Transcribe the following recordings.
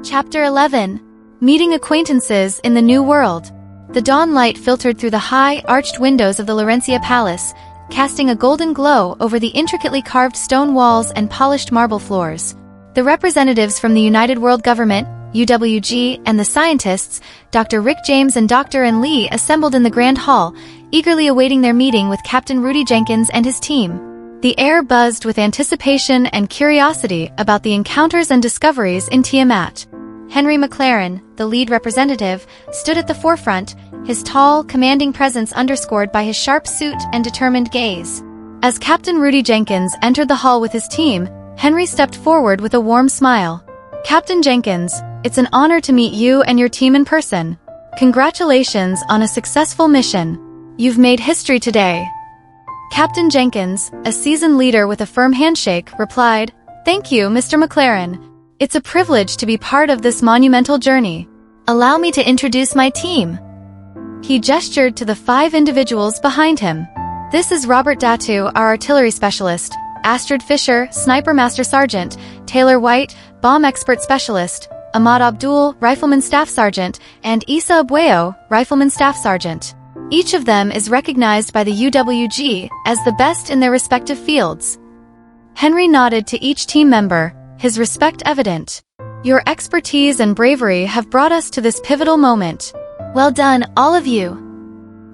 Chapter 11. Meeting Acquaintances in the New World. The dawn light filtered through the high, arched windows of the Lorencia Palace, casting a golden glow over the intricately carved stone walls and polished marble floors. The representatives from the United World Government, UWG, and the scientists, Dr. Rick James and Dr. N. Lee, assembled in the Grand Hall, eagerly awaiting their meeting with Captain Rudy Jenkins and his team. The air buzzed with anticipation and curiosity about the encounters and discoveries in Tiamat. Henry McLaren, the lead representative, stood at the forefront, his tall, commanding presence underscored by his sharp suit and determined gaze. As Captain Rudy Jenkins entered the hall with his team, Henry stepped forward with a warm smile. "Captain Jenkins, it's an honor to meet you and your team in person. Congratulations on a successful mission. You've made history today." Captain Jenkins, a seasoned leader with a firm handshake, replied, "Thank you, Mr. McLaren. It's a privilege to be part of this monumental journey. Allow me to introduce my team." He gestured to the 5 individuals behind him. "This is Robert Datu, our artillery specialist, Astrid Fisher, Sniper Master Sergeant, Taylor White, Bomb Expert Specialist, Ahmad Abdul, Rifleman Staff Sergeant, and Issa Abueo, Rifleman Staff Sergeant. Each of them is recognized by the UWG as the best in their respective fields." Henry nodded to each team member, his respect evident. "Your expertise and bravery have brought us to this pivotal moment. Well done, all of you."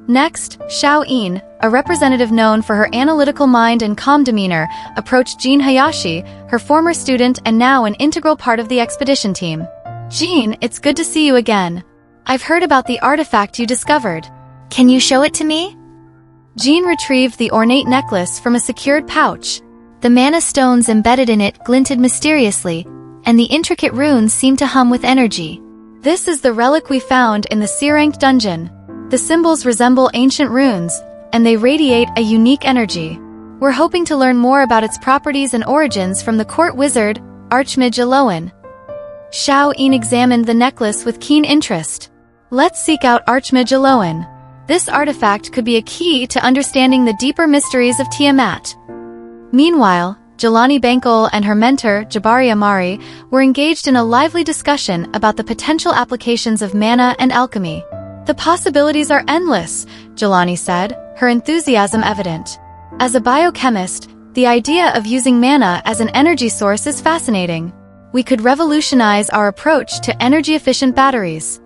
Next, Xiao Yin, a representative known for her analytical mind and calm demeanor, approached Jin Hayashi, her former student and now an integral part of the expedition team. "Jin, it's good to see you again. I've heard about the artifact you discovered. Can you show it to me?" Jin retrieved the ornate necklace from a secured pouch. The mana stones embedded in it glinted mysteriously, and the intricate runes seemed to hum with energy. "This is the relic we found in the C-ranked dungeon. The symbols resemble ancient runes, and they radiate a unique energy. We're hoping to learn more about its properties and origins from the court wizard, Archmage Elowen." Xiao Yin examined the necklace with keen interest. "Let's seek out Archmage Elowen. This artifact could be a key to understanding the deeper mysteries of Tiamat." Meanwhile, Jelani Bankole and her mentor, Jabari Amari, were engaged in a lively discussion about the potential applications of mana and alchemy. "The possibilities are endless," Jelani said, her enthusiasm evident. "As a biochemist, the idea of using mana as an energy source is fascinating. We could revolutionize our approach to energy-efficient batteries."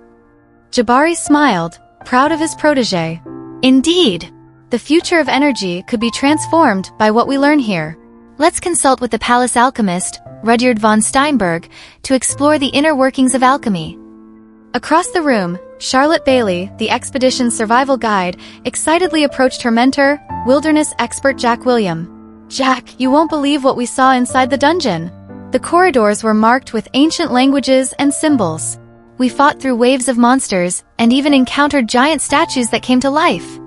Jabari smiled, proud of his protege. "Indeed. The future of energy could be transformed by what we learn here. Let's consult with the palace alchemist, Rudyard Von Steinberg, to explore the inner workings of alchemy." Across the room, Charlotte Bailey, the expedition's survival guide, excitedly approached her mentor, wilderness expert Jack William. "Jack, you won't believe what we saw inside the dungeon. The corridors were marked with ancient languages and symbols. We fought through waves of monsters, and even encountered giant statues that came to life."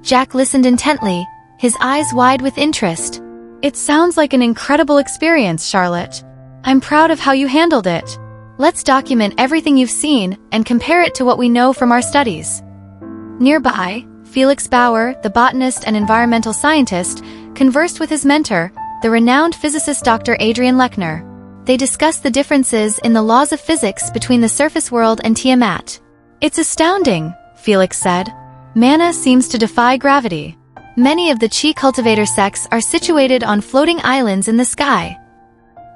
Jack listened intently, his eyes wide with interest. "It sounds like an incredible experience, Charlotte. I'm proud of how you handled it. Let's document everything you've seen and compare it to what we know from our studies." Nearby, Felix Bauer, the botanist and environmental scientist, conversed with his mentor, the renowned physicist Dr. Adrian Lechner. They discussed the differences in the laws of physics between the surface world and Tiamat. "It's astounding," Felix said. "Mana seems to defy gravity. Many of the Chi cultivator sects are situated on floating islands in the sky."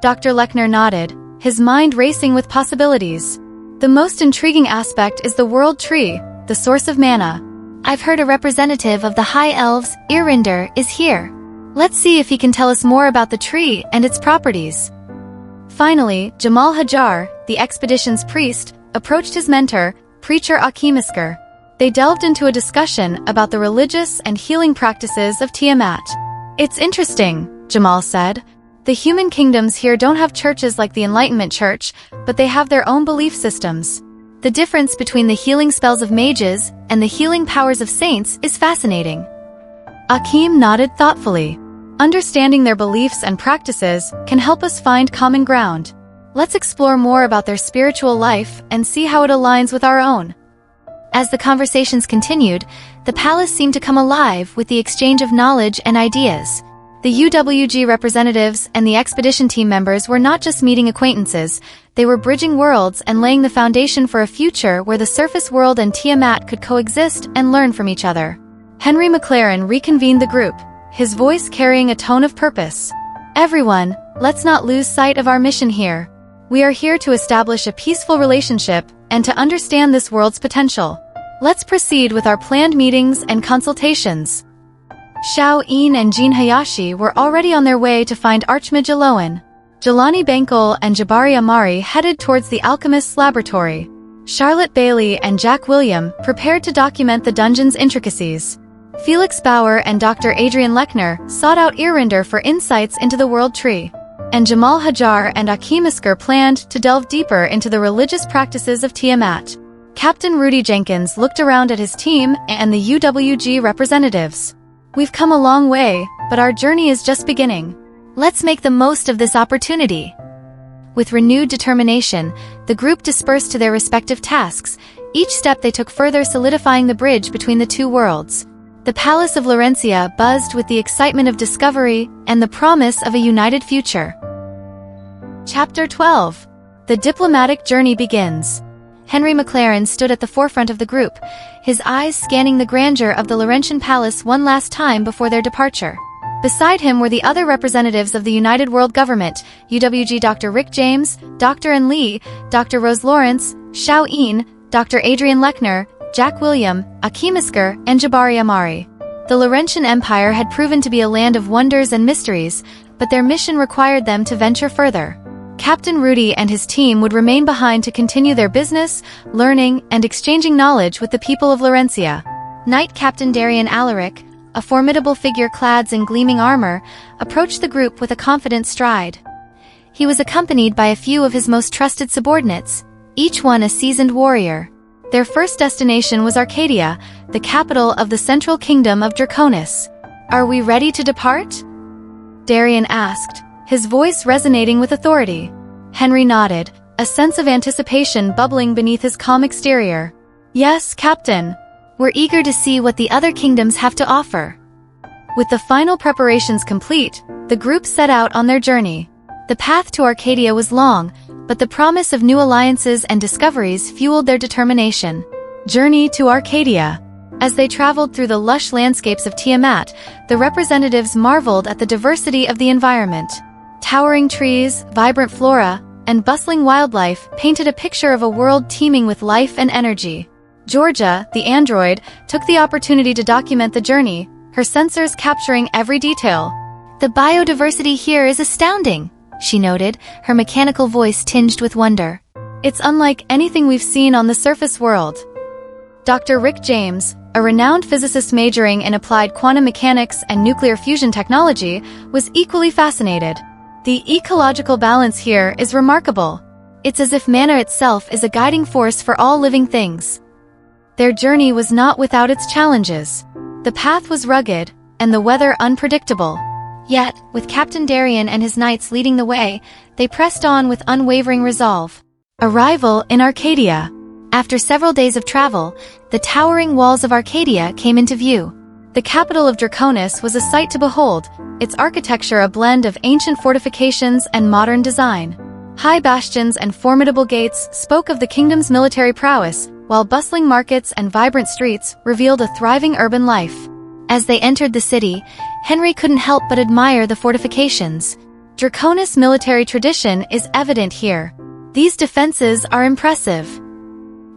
Dr. Lechner nodded, his mind racing with possibilities. "The most intriguing aspect is the world tree, the source of mana. I've heard a representative of the High Elves, Irinder, is here. Let's see if he can tell us more about the tree and its properties." Finally, Jamal Hajjar, the expedition's priest, approached his mentor, preacher Akeem. They delved into a discussion about the religious and healing practices of Tiamat. "It's interesting," Jamal said. "The human kingdoms here don't have churches like the Enlightenment Church, but they have their own belief systems. The difference between the healing spells of mages and the healing powers of saints is fascinating." Akeem nodded thoughtfully. "Understanding their beliefs and practices can help us find common ground. Let's explore more about their spiritual life and see how it aligns with our own." As the conversations continued, the palace seemed to come alive with the exchange of knowledge and ideas. The UWG representatives and the expedition team members were not just meeting acquaintances, they were bridging worlds and laying the foundation for a future where the surface world and Tiamat could coexist and learn from each other. Henry McLaren reconvened the group, his voice carrying a tone of purpose. Everyone, let's not lose sight of our mission here. We are here to establish a peaceful relationship and to understand this world's potential. Let's proceed with our planned meetings and consultations. Xiao Yin and Jin Hayashi were already on their way to find Archmage Elowen. Jelani, Bankole and Jabari Amari headed towards the alchemist's laboratory. Charlotte Bailey and Jack William prepared to document the dungeon's intricacies. Felix Bauer and Dr. Adrian Lechner sought out Irrinder for insights into the world tree. And Jamal, Hajjar and Akeem Asghar planned to delve deeper into the religious practices of Tiamat. Captain Rudy Jenkins looked around at his team and the UWG representatives. We've come a long way, but our journey is just beginning. Let's make the most of this opportunity. With renewed determination, the group dispersed to their respective tasks, each step they took further solidifying the bridge between the two worlds. The Palace of Lorencia buzzed with the excitement of discovery and the promise of a united future. Chapter 12. The diplomatic journey begins. Henry McLaren stood at the forefront of the group, his eyes scanning the grandeur of the Laurentian Palace one last time before their departure. Beside him were the other representatives of the United World Government, UWG Dr. Rick James, Dr. Ann Lee, Dr. Rose Lawrence, Xiao Yin, Dr. Adrian Lechner, Jack William, Akeem Asghar, and Jabari Amari. The Laurentian Empire had proven to be a land of wonders and mysteries, but their mission required them to venture further. Captain Rudy and his team would remain behind to continue their business, learning, and exchanging knowledge with the people of Lorencia. Knight Captain Darian Alaric, a formidable figure clad in gleaming armor, approached the group with a confident stride. He was accompanied by a few of his most trusted subordinates, each one a seasoned warrior. Their first destination was Arcadia, the capital of the central kingdom of Draconis. "Are we ready to depart?" Darian asked, his voice resonating with authority. Henry nodded, a sense of anticipation bubbling beneath his calm exterior. "Yes, Captain. We're eager to see what the other kingdoms have to offer." With the final preparations complete, the group set out on their journey. The path to Arcadia was long, but the promise of new alliances and discoveries fueled their determination. Journey to Arcadia. As they traveled through the lush landscapes of Tiamat, the representatives marveled at the diversity of the environment. Towering trees, vibrant flora, and bustling wildlife painted a picture of a world teeming with life and energy. Georgia, the android, took the opportunity to document the journey, her sensors capturing every detail. "The biodiversity here is astounding," she noted, her mechanical voice tinged with wonder. "It's unlike anything we've seen on the surface world." Dr. Rick James, a renowned physicist majoring in applied quantum mechanics and nuclear fusion technology, was equally fascinated. "The ecological balance here is remarkable. It's as if mana itself is a guiding force for all living things." Their journey was not without its challenges. The path was rugged, and the weather unpredictable. Yet, with Captain Darian and his knights leading the way, they pressed on with unwavering resolve. Arrival in Arcadia. After several days of travel, the towering walls of Arcadia came into view. The capital of Draconis was a sight to behold, its architecture a blend of ancient fortifications and modern design. High bastions and formidable gates spoke of the kingdom's military prowess, while bustling markets and vibrant streets revealed a thriving urban life. As they entered the city, Henry couldn't help but admire the fortifications. Draconis military tradition is evident here. These defenses are impressive.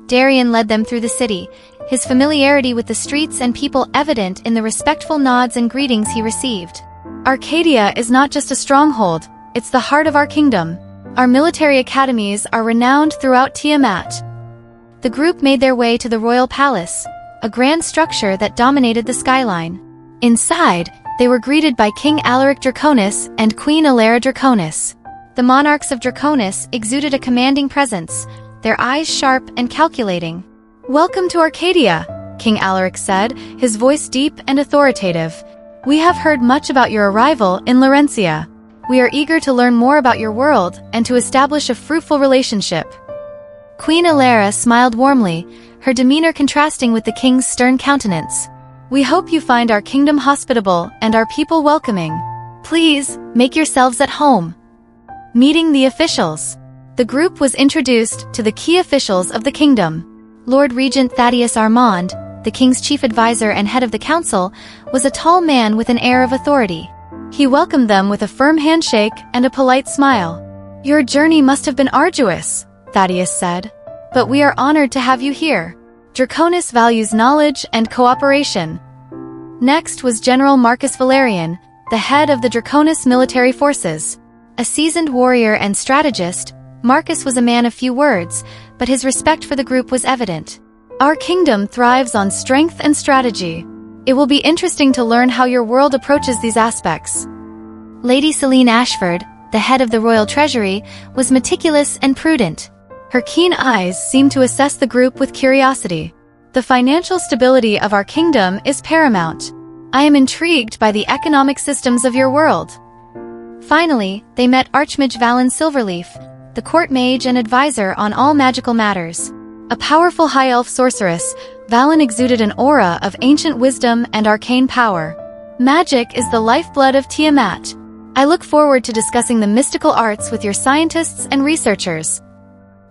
Darian led them through the city, his familiarity with the streets and people evident in the respectful nods and greetings he received. Arcadia is not just a stronghold, it's the heart of our kingdom. Our military academies are renowned throughout Tiamat. The group made their way to the royal palace, a grand structure that dominated the skyline. Inside, they were greeted by King Alaric Draconis and Queen Alara Draconis. The monarchs of Draconis exuded a commanding presence, their eyes sharp and calculating. "Welcome to Arcadia," King Alaric said, his voice deep and authoritative. "We have heard much about your arrival in Lorencia. We are eager to learn more about your world and to establish a fruitful relationship." Queen Alara smiled warmly, her demeanor contrasting with the king's stern countenance. "We hope you find our kingdom hospitable and our people welcoming." Please, make yourselves at home. Meeting the officials. The group was introduced to the key officials of the kingdom. Lord Regent Thaddeus Armand, the king's chief advisor and head of the council, was a tall man with an air of authority. He welcomed them with a firm handshake and a polite smile. Your journey must have been arduous, Thaddeus said. But we are honored to have you here. Draconis values knowledge and cooperation. Next was General Marcus Valerian, the head of the Draconis military forces. A seasoned warrior and strategist, Marcus was a man of few words, but his respect for the group was evident. Our kingdom thrives on strength and strategy. It will be interesting to learn how your world approaches these aspects. Lady Celine Ashford, the head of the royal treasury, was meticulous and prudent. Her keen eyes seemed to assess the group with curiosity. The financial stability of our kingdom is paramount. I am intrigued by the economic systems of your world. Finally, they met Archmage Valen Silverleaf, the court mage and advisor on all magical matters. A powerful high elf sorceress, Valen exuded an aura of ancient wisdom and arcane power. Magic is the lifeblood of Tiamat. I look forward to discussing the mystical arts with your scientists and researchers.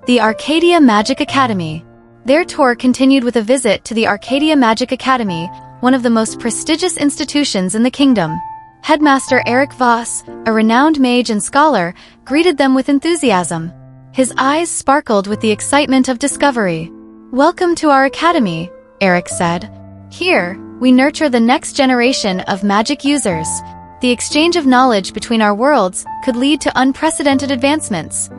The Arcadia Magic Academy. Their tour continued with a visit to the Arcadia Magic Academy, one of the most prestigious institutions in the kingdom. Headmaster Eric Voss, a renowned mage and scholar, greeted them with enthusiasm. His eyes sparkled with the excitement of discovery. Welcome to our academy, Eric said. Here, we nurture the next generation of magic users. The exchange of knowledge between our worlds could lead to unprecedented advancements.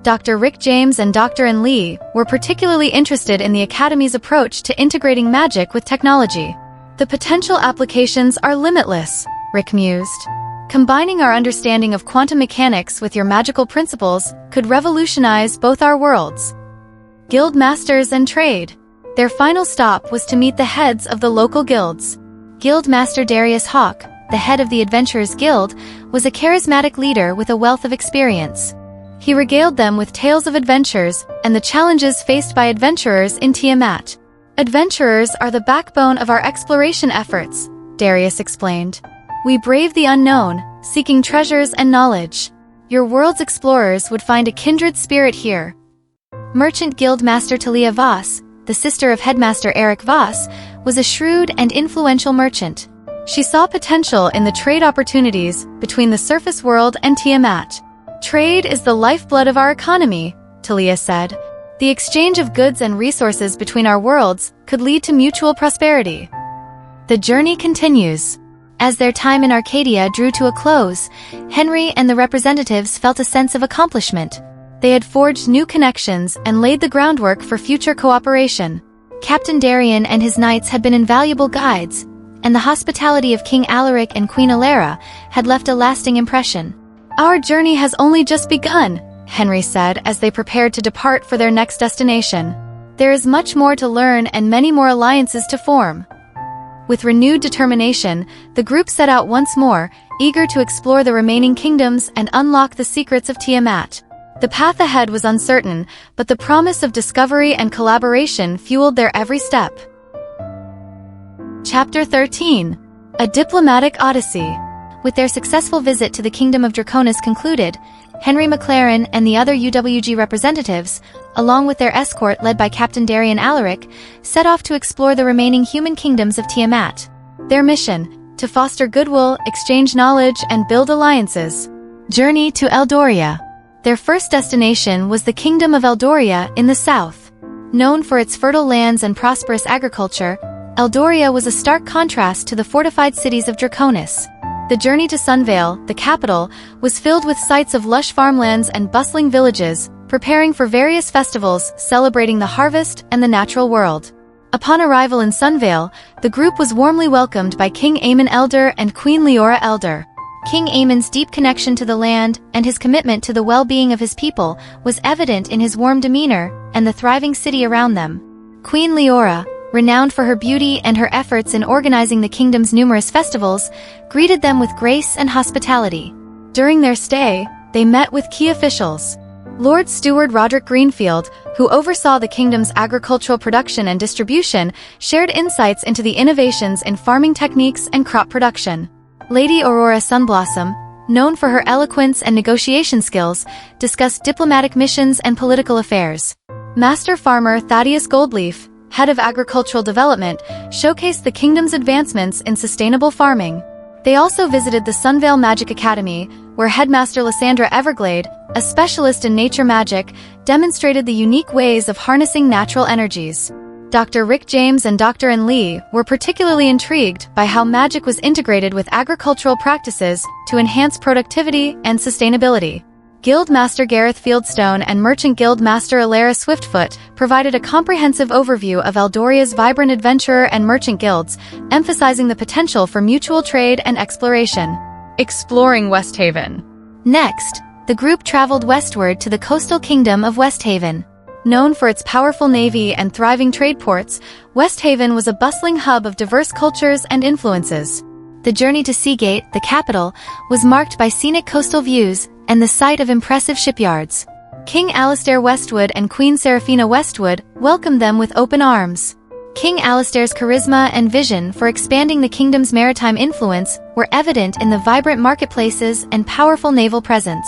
Dr. Rick James and Dr. N. Lee were particularly interested in the Academy's approach to integrating magic with technology. The potential applications are limitless, Rick mused. Combining our understanding of quantum mechanics with your magical principles could revolutionize both our worlds. Guild Masters and Trade. Their final stop was to meet the heads of the local guilds. Guild Master Darius Hawk, the head of the Adventurers Guild, was a charismatic leader with a wealth of experience. He regaled them with tales of adventures and the challenges faced by adventurers in Tiamat. Adventurers are the backbone of our exploration efforts, Darius explained. We brave the unknown, seeking treasures and knowledge. Your world's explorers would find a kindred spirit here. Merchant Guild Master Talia Voss, the sister of Headmaster Eric Voss, was a shrewd and influential merchant. She saw potential in the trade opportunities between the surface world and Tiamat. Trade is the lifeblood of our economy, Talia said. The exchange of goods and resources between our worlds could lead to mutual prosperity. The journey continues. As their time in Arcadia drew to a close, Henry and the representatives felt a sense of accomplishment. They had forged new connections and laid the groundwork for future cooperation. Captain Darian and his knights had been invaluable guides, and the hospitality of King Alaric and Queen Alara had left a lasting impression. Our journey has only just begun, Henry said as they prepared to depart for their next destination. There is much more to learn and many more alliances to form. With renewed determination, the group set out once more, eager to explore the remaining kingdoms and unlock the secrets of Tiamat. The path ahead was uncertain, but the promise of discovery and collaboration fueled their every step. Chapter 13. A Diplomatic Odyssey. With their successful visit to the Kingdom of Draconis concluded, Henry McLaren and the other UWG representatives, along with their escort led by Captain Darian Alaric, set off to explore the remaining human kingdoms of Tiamat. Their mission: to foster goodwill, exchange knowledge, and build alliances. Journey to Eldoria. Their first destination was the Kingdom of Eldoria in the south. Known for its fertile lands and prosperous agriculture, Eldoria was a stark contrast to the fortified cities of Draconis. The journey to Sunvale, the capital, was filled with sights of lush farmlands and bustling villages, preparing for various festivals celebrating the harvest and the natural world. Upon arrival in Sunvale, the group was warmly welcomed by King Aemon Elder and Queen Leora Elder. King Aemon's deep connection to the land and his commitment to the well-being of his people was evident in his warm demeanor and the thriving city around them. Queen Leora, renowned for her beauty and her efforts in organizing the kingdom's numerous festivals, greeted them with grace and hospitality. During their stay, they met with key officials. Lord Steward Roderick Greenfield, who oversaw the kingdom's agricultural production and distribution, shared insights into the innovations in farming techniques and crop production. Lady Aurora Sunblossom, known for her eloquence and negotiation skills, discussed diplomatic missions and political affairs. Master Farmer Thaddeus Goldleaf, head of agricultural development, showcased the kingdom's advancements in sustainable farming. They also visited the Sunvale Magic Academy, where Headmaster Lysandra Everglade, a specialist in nature magic, demonstrated the unique ways of harnessing natural energies. Dr. Rick James and Dr. Ann Lee were particularly intrigued by how magic was integrated with agricultural practices to enhance productivity and sustainability. Guild Master Gareth Fieldstone and Merchant Guild Master Alara Swiftfoot provided a comprehensive overview of Eldoria's vibrant adventurer and merchant guilds, emphasizing the potential for mutual trade and exploration. Exploring Westhaven. Next, the group traveled westward to the coastal kingdom of Westhaven. Known for its powerful navy and thriving trade ports, Westhaven was a bustling hub of diverse cultures and influences. The journey to Seagate, the capital, was marked by scenic coastal views and the sight of impressive shipyards. King Alistair Westwood and Queen Seraphina Westwood welcomed them with open arms. King Alistair's charisma and vision for expanding the kingdom's maritime influence were evident in the vibrant marketplaces and powerful naval presence.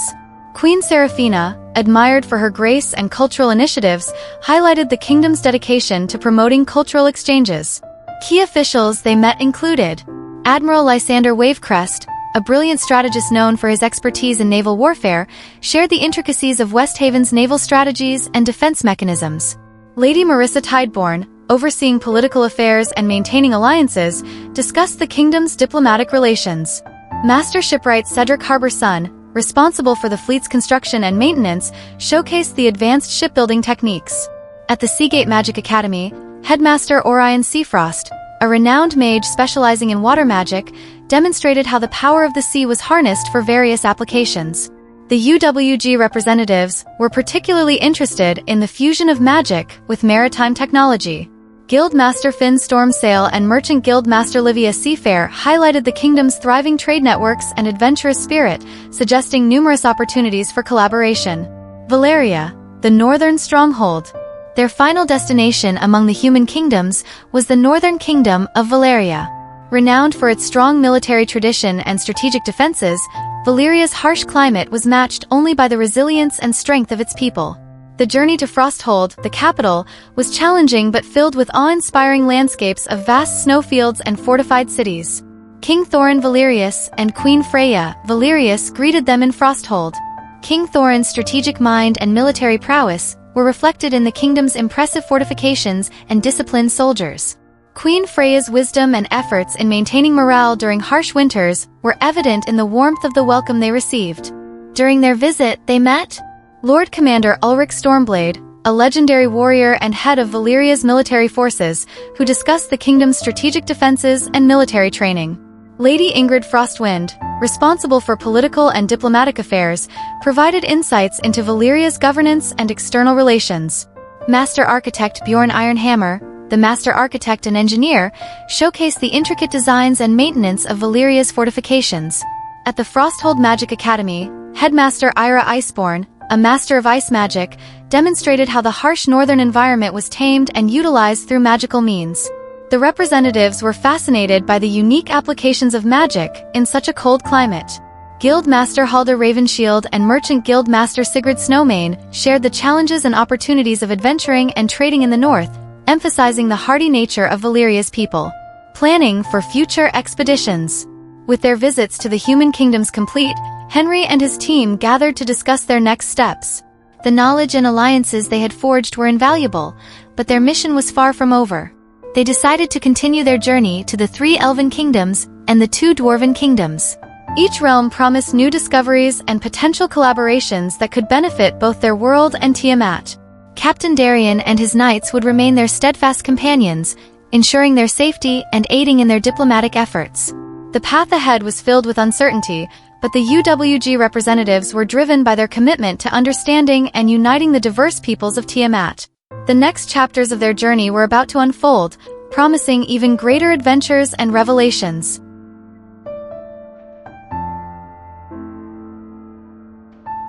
Queen Seraphina, admired for her grace and cultural initiatives, highlighted the kingdom's dedication to promoting cultural exchanges. Key officials they met included Admiral Lysander Wavecrest, a brilliant strategist known for his expertise in naval warfare, shared the intricacies of Westhaven's naval strategies and defense mechanisms. Lady Marissa Tideborn, overseeing political affairs and maintaining alliances, discussed the kingdom's diplomatic relations. Master Shipwright Cedric Harbour-Sun, responsible for the fleet's construction and maintenance, showcased the advanced shipbuilding techniques. At the Seagate Magic Academy, Headmaster Orion Seafrost, a renowned mage specializing in water magic, demonstrated how the power of the sea was harnessed for various applications. The UWG representatives were particularly interested in the fusion of magic with maritime technology. Guild Master Finn Stormsail and Merchant Guild Master Livia Seafair highlighted the kingdom's thriving trade networks and adventurous spirit, suggesting numerous opportunities for collaboration. Valeria, the Northern Stronghold. Their final destination among the human kingdoms was the Northern Kingdom of Valeria. Renowned for its strong military tradition and strategic defenses, Valeria's harsh climate was matched only by the resilience and strength of its people. The journey to Frosthold, the capital, was challenging but filled with awe-inspiring landscapes of vast snowfields and fortified cities. King Thorin Valerius and Queen Freya Valerius greeted them in Frosthold. King Thorin's strategic mind and military prowess were reflected in the kingdom's impressive fortifications and disciplined soldiers. Queen Freya's wisdom and efforts in maintaining morale during harsh winters were evident in the warmth of the welcome they received. During their visit, they met Lord Commander Ulrich Stormblade, a legendary warrior and head of Valeria's military forces, who discussed the kingdom's strategic defenses and military training. Lady Ingrid Frostwind, responsible for political and diplomatic affairs, provided insights into Valeria's governance and external relations. Master Architect Bjorn Ironhammer, the Master Architect and Engineer, showcased the intricate designs and maintenance of Valeria's fortifications. At the Frosthold Magic Academy, Headmaster Ira Iceborne, a master of ice magic, demonstrated how the harsh northern environment was tamed and utilized through magical means. The representatives were fascinated by the unique applications of magic in such a cold climate. Guild Master Halder Ravenshield and Merchant Guild Master Sigurd Snowmane shared the challenges and opportunities of adventuring and trading in the north, emphasizing the hardy nature of Valeria's people. Planning for future expeditions. With their visits to the human kingdoms complete, Henry and his team gathered to discuss their next steps. The knowledge and alliances they had forged were invaluable, but their mission was far from over. They decided to continue their journey to the 3 elven kingdoms and the 2 dwarven kingdoms. Each realm promised new discoveries and potential collaborations that could benefit both their world and Tiamat. Captain Darian and his knights would remain their steadfast companions, ensuring their safety and aiding in their diplomatic efforts. The path ahead was filled with uncertainty, but the UWG representatives were driven by their commitment to understanding and uniting the diverse peoples of Tiamat. The next chapters of their journey were about to unfold, promising even greater adventures and revelations.